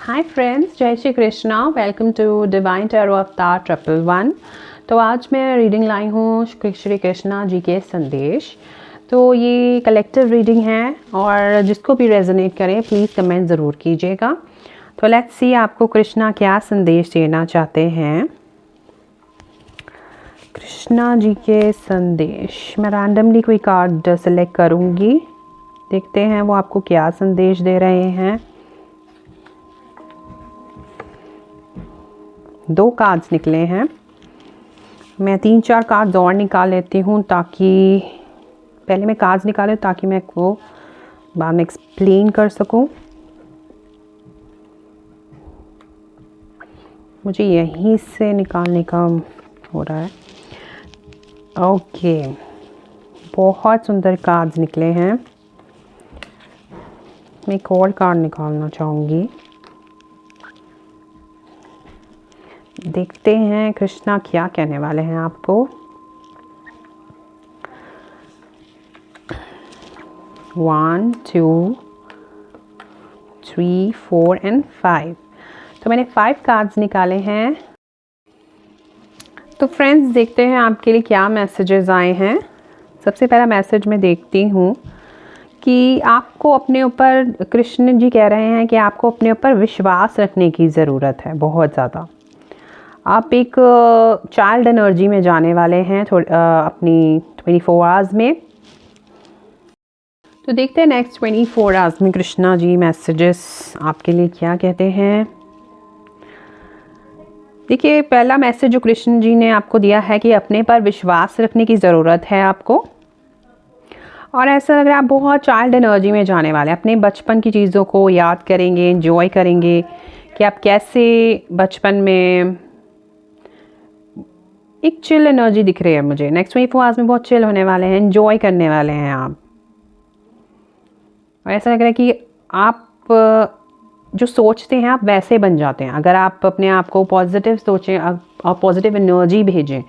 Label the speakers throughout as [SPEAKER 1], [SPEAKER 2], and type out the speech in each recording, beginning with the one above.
[SPEAKER 1] हाय friends, जय Shri Krishna. Welcome to divine tarot avatar 111। तो आज मैं रीडिंग लाई हूँ श्री कृष्णा जी के संदेश। तो ये कलेक्टिव रीडिंग है और जिसको भी रेजोनेट करें प्लीज़ कमेंट ज़रूर कीजिएगा। तो लेट्स सी आपको कृष्णा क्या संदेश देना चाहते हैं। कृष्णा जी के संदेश, मैं रैंडमली कोई कार्ड सेलेक्ट करूँगी, देखते हैं वो आपको क्या संदेश दे रहे हैं। 2 कार्ड्स निकले हैं, मैं 3-4 कार्ड्स और निकाल लेती हूँ ताकि पहले मैं कार्ड्स निकालूँ ताकि मैं वो बाद में एक्सप्लेन कर सकूँ। मुझे यहीं से निकालने का हो रहा है। ओके, बहुत सुंदर कार्ड्स निकले हैं। मैं एक और कार्ड निकालना चाहूँगी, देखते हैं कृष्णा क्या कहने वाले हैं आपको। 1 2 3 4 एंड 5। तो मैंने 5 कार्ड्स निकाले हैं। तो फ्रेंड्स, देखते हैं आपके लिए क्या मैसेजेस आए हैं। सबसे पहला मैसेज मैं देखती हूँ कि आपको अपने ऊपर, कृष्ण जी कह रहे हैं कि आपको अपने ऊपर विश्वास रखने की ज़रूरत है बहुत ज़्यादा। आप एक चाइल्ड एनर्जी में जाने वाले हैं अपनी 24 आवर्स में। तो देखते हैं नेक्स्ट 24 आवर्स में कृष्णा जी मैसेजेस आपके लिए क्या कहते हैं। देखिए, पहला मैसेज जो कृष्ण जी ने आपको दिया है कि अपने पर विश्वास रखने की ज़रूरत है आपको। और ऐसा लग रहा है आप बहुत चाइल्ड एनर्जी में जाने वाले हैं, अपने बचपन की चीज़ों को याद करेंगे, एंजॉय करेंगे कि आप कैसे बचपन में एक चिल एनर्जी दिख रही है मुझे। नेक्स्ट 24 आवर्स में बहुत चिल होने वाले हैं, एंजॉय करने वाले हैं आप। और ऐसा लग रहा है कि आप जो सोचते हैं आप वैसे बन जाते हैं। अगर आप अपने आप को पॉजिटिव सोचें और पॉजिटिव एनर्जी भेजें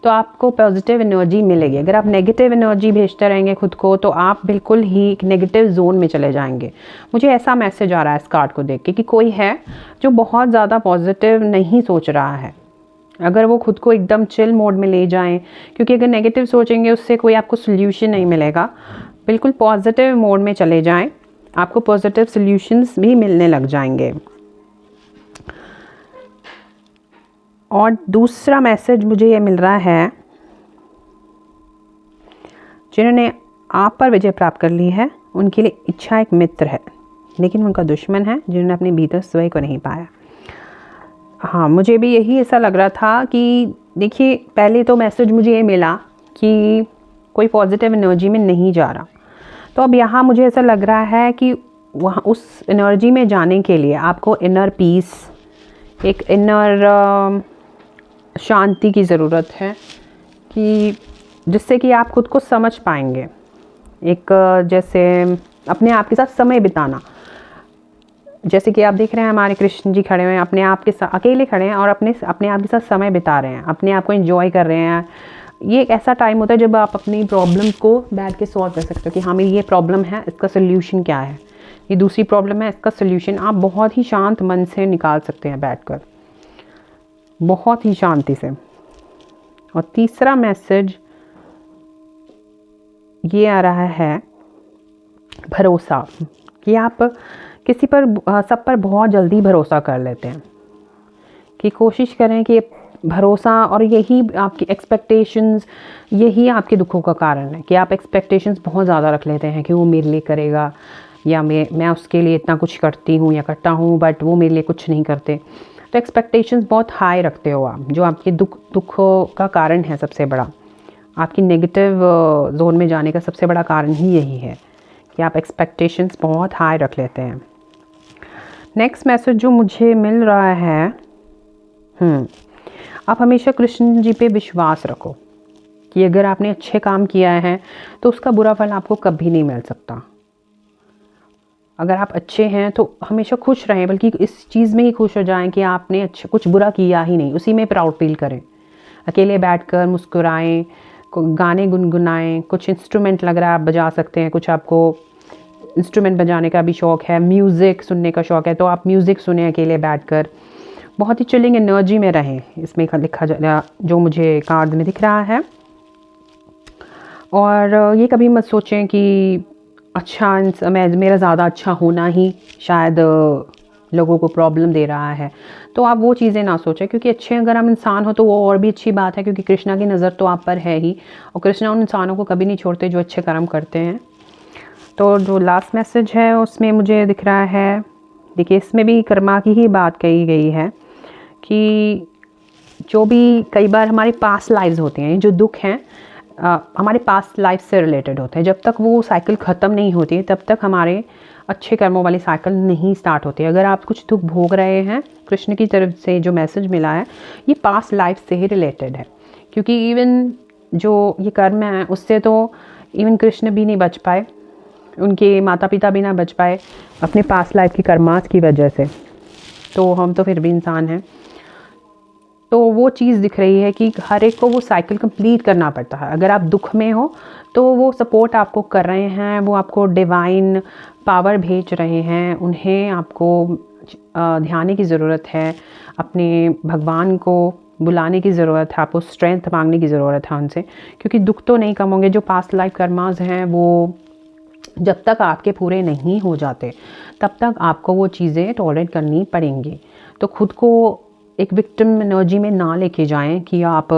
[SPEAKER 1] तो आपको पॉजिटिव एनर्जी मिलेगी। अगर आप नेगेटिव एनर्जी भेजते रहेंगे खुद को तो आप बिल्कुल ही एक नेगेटिव जोन में चले जाएंगे। मुझे ऐसा मैसेज आ रहा है इस कार्ड को देख के कि कोई है जो बहुत ज़्यादा पॉजिटिव नहीं सोच रहा है। अगर वो खुद को एकदम चिल मोड में ले जाएं, क्योंकि अगर नेगेटिव सोचेंगे उससे कोई आपको सोल्यूशन नहीं मिलेगा। बिल्कुल पॉजिटिव मोड में चले जाएं, आपको पॉजिटिव सॉल्यूशंस भी मिलने लग जाएंगे। और दूसरा मैसेज मुझे ये मिल रहा है, जिन्होंने आप पर विजय प्राप्त कर ली है उनके लिए इच्छा एक मित्र है, लेकिन उनका दुश्मन है जिन्होंने अपने भीतर स्वयं को नहीं पाया। हाँ, मुझे भी यही ऐसा लग रहा था कि देखिए, पहले तो मैसेज मुझे ये मिला कि कोई पॉजिटिव एनर्जी में नहीं जा रहा। तो अब यहाँ मुझे ऐसा लग रहा है कि वहाँ उस एनर्जी में जाने के लिए आपको इनर पीस, एक इनर शांति की ज़रूरत है कि जिससे कि आप खुद को समझ पाएंगे। एक जैसे अपने आप के साथ समय बिताना, जैसे कि आप देख रहे हैं हमारे कृष्ण जी खड़े हुए हैं, अपने आप के साथ अकेले खड़े हैं और अपने आप के साथ समय बिता रहे हैं, अपने आप को एंजॉय कर रहे हैं। ये एक ऐसा टाइम होता है जब आप अपनी प्रॉब्लम्स को बैठ के सॉल्व कर सकते हो कि हाँ, मेरी ये प्रॉब्लम है, इसका सोल्यूशन क्या है, ये दूसरी प्रॉब्लम है, इसका सोल्यूशन आप बहुत ही शांत मन से निकाल सकते हैं बैठकर, बहुत ही शांति से। और तीसरा मैसेज ये आ रहा है भरोसा, कि आप किसी पर, सब पर बहुत जल्दी भरोसा कर लेते हैं, कि कोशिश करें कि भरोसा, और यही आपकी एक्सपेक्टेशंस, यही आपके दुखों का कारण है कि आप एक्सपेक्टेशंस बहुत ज़्यादा रख लेते हैं कि वो मेरे लिए करेगा या मैं उसके लिए इतना कुछ करती हूँ या करता हूँ, बट वो मेरे लिए कुछ नहीं करते। तो एक्सपेक्टेशंस बहुत हाई रखते हो आप, जो आपके दुखों का कारण है। सबसे बड़ा आपकी नेगेटिव जोन में जाने का सबसे बड़ा कारण ही यही है कि आप एक्सपेक्टेशंस बहुत हाई रख लेते हैं। नेक्स्ट मैसेज जो मुझे मिल रहा है, आप हमेशा कृष्ण जी पे विश्वास रखो कि अगर आपने अच्छे काम किया है तो उसका बुरा फल आपको कभी नहीं मिल सकता। अगर आप अच्छे हैं तो हमेशा खुश रहें, बल्कि इस चीज़ में ही खुश हो जाएं कि आपने अच्छा कुछ बुरा किया ही नहीं, उसी में प्राउड फील करें। अकेले बैठकर मुस्कुराएं, गाने गुनगुनाएं, कुछ इंस्ट्रूमेंट लग रहा है आप बजा सकते हैं, कुछ आपको इंस्ट्रूमेंट बजाने का भी शौक़ है, म्यूज़िक सुनने का शौक़ है, तो आप म्यूज़िक सुने अकेले बैठकर, बहुत ही चिलिंग एनर्जी में रहें, इसमें लिखा जो मुझे कार्ड में दिख रहा है। और ये कभी मत सोचें कि अच्छा मेरा ज़्यादा अच्छा होना ही शायद लोगों को प्रॉब्लम दे रहा है, तो आप वो चीज़ें ना सोचें, क्योंकि अच्छे अगर हम इंसान हो तो वो और भी अच्छी बात है, क्योंकि कृष्णा की नज़र तो आप पर है ही, और कृष्णा उन इंसानों को कभी नहीं छोड़ते जो अच्छे कर्म करते हैं। तो जो लास्ट मैसेज है उसमें मुझे दिख रहा है, देखिए इसमें भी कर्मा की ही बात कही गई है कि जो भी कई बार हमारे पास्ट लाइव्स होते हैं, जो दुख हैं हमारे पास्ट लाइफ से रिलेटेड होते हैं, जब तक वो साइकिल ख़त्म नहीं होती तब तक हमारे अच्छे कर्मों वाली साइकिल नहीं स्टार्ट होती। अगर आप कुछ दुख भोग रहे हैं, कृष्ण की तरफ से जो मैसेज मिला है ये पास्ट लाइफ से ही रिलेटेड है, क्योंकि इवन जो ये कर्म है उससे तो इवन कृष्ण भी नहीं बच पाए, उनके माता पिता भी ना बच पाए अपने पास्ट लाइफ की कर्मास की वजह से, तो हम तो फिर भी इंसान हैं। तो वो चीज़ दिख रही है कि हर एक को वो साइकिल कंप्लीट करना पड़ता है। अगर आप दुख में हो तो वो सपोर्ट आपको कर रहे हैं, वो आपको डिवाइन पावर भेज रहे हैं, उन्हें आपको ध्यान की ज़रूरत है, अपने भगवान को बुलाने की ज़रूरत है, आपको स्ट्रेंथ मांगने की ज़रूरत है उनसे, क्योंकि दुख तो नहीं कम होंगे। जो पास्ट लाइफ कर्मास हैं वो जब तक आपके पूरे नहीं हो जाते तब तक आपको वो चीज़ें टॉलरेट करनी पड़ेंगी। तो खुद को एक विक्टिम एनर्जी में ना लेके जाएं कि आप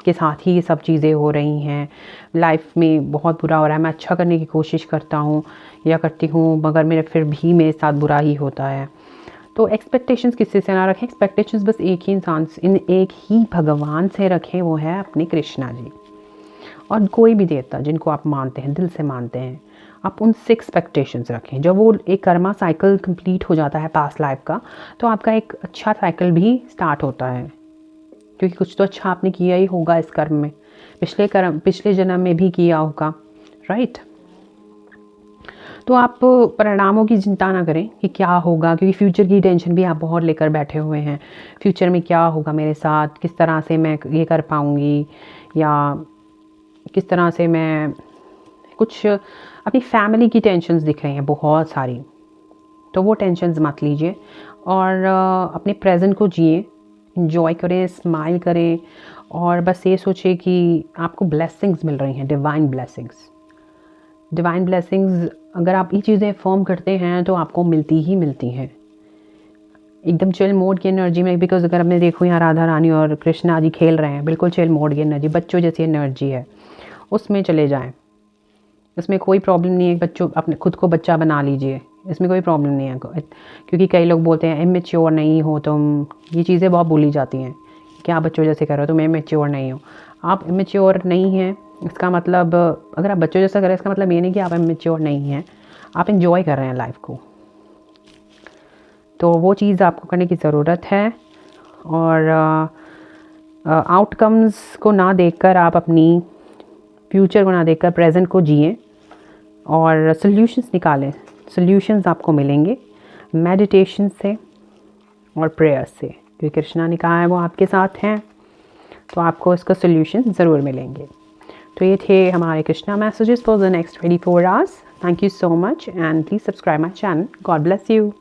[SPEAKER 1] के साथ ही ये सब चीज़ें हो रही हैं, लाइफ में बहुत बुरा हो रहा है, मैं अच्छा करने की कोशिश करता हूँ या करती हूँ मगर मेरे फिर भी मेरे साथ बुरा ही होता है। तो एक्सपेक्टेशंस किसी से ना रखें, एक्सपेक्टेशंस बस एक ही इंसान से, एक ही भगवान से रखें, वो है अपने कृष्णा जी। और कोई भी देवता जिनको आप मानते हैं, दिल से मानते हैं, आप उनसे एक्सपेक्टेशंस रखें। जब वो एक कर्मा साइकिल कंप्लीट हो जाता है पास्ट लाइफ का, तो आपका एक अच्छा साइकिल भी स्टार्ट होता है, क्योंकि कुछ तो अच्छा आपने किया ही होगा इस कर्म में, पिछले जन्म में भी किया होगा, राइट। तो आप परिणामों की चिंता ना करें कि क्या होगा, क्योंकि फ्यूचर की टेंशन भी आप बहुत लेकर बैठे हुए हैं। फ्यूचर में क्या होगा मेरे साथ, किस तरह से मैं ये कर पाऊँगी, या किस तरह से मैं कुछ अपनी फैमिली की टेंशन्स दिख रही हैं बहुत सारी, तो वो टेंशन्स मत लीजिए और अपने प्रेजेंट को जिए, इंजॉय करें, स्माइल करें, और बस ये सोचिए कि आपको ब्लेसिंग्स मिल रही हैं, डिवाइन ब्लेसिंग्स। डिवाइन ब्लेसिंग्स अगर आप ये चीज़ें फॉर्म करते हैं तो आपको मिलती ही मिलती हैं एकदम चिल मोड की एनर्जी में। बिकॉज अगर आपने देखो यहाँ राधा रानी और कृष्णा जी खेल रहे हैं, बिल्कुल चिल मोड की एनर्जी, बच्चों जैसी एनर्जी है, उसमें चले जाएं। इसमें कोई प्रॉब्लम नहीं है, बच्चों अपने खुद को बच्चा बना लीजिए, इसमें कोई प्रॉब्लम नहीं है। क्योंकि कई लोग बोलते हैं इमेच्योर नहीं हो तुम, ये चीज़ें बहुत बोली जाती हैं कि आप बच्चों जैसे कर रहे हो, तुम इमेच्योर नहीं हो। आप इमेच्योर नहीं हैं इसका मतलब, अगर आप बच्चों जैसा करें इसका मतलब ये नहीं कि आप इमेच्योर नहीं हैं, आप इंजॉय कर रहे हैं लाइफ को। तो वो चीज़ आपको करने की ज़रूरत है, और आउटकम्स को ना देखकर आप अपनी फ्यूचर को ना देखकर प्रेजेंट को जिए और सॉल्यूशंस निकालें। सॉल्यूशंस आपको मिलेंगे मेडिटेशन से और प्रेयर से, क्योंकि कृष्णा ने कहा है वो आपके साथ हैं, तो आपको इसका सॉल्यूशन ज़रूर मिलेंगे। तो ये थे हमारे Krishna messages for the next 24 hours. Thank you so much and please subscribe my channel. God bless you.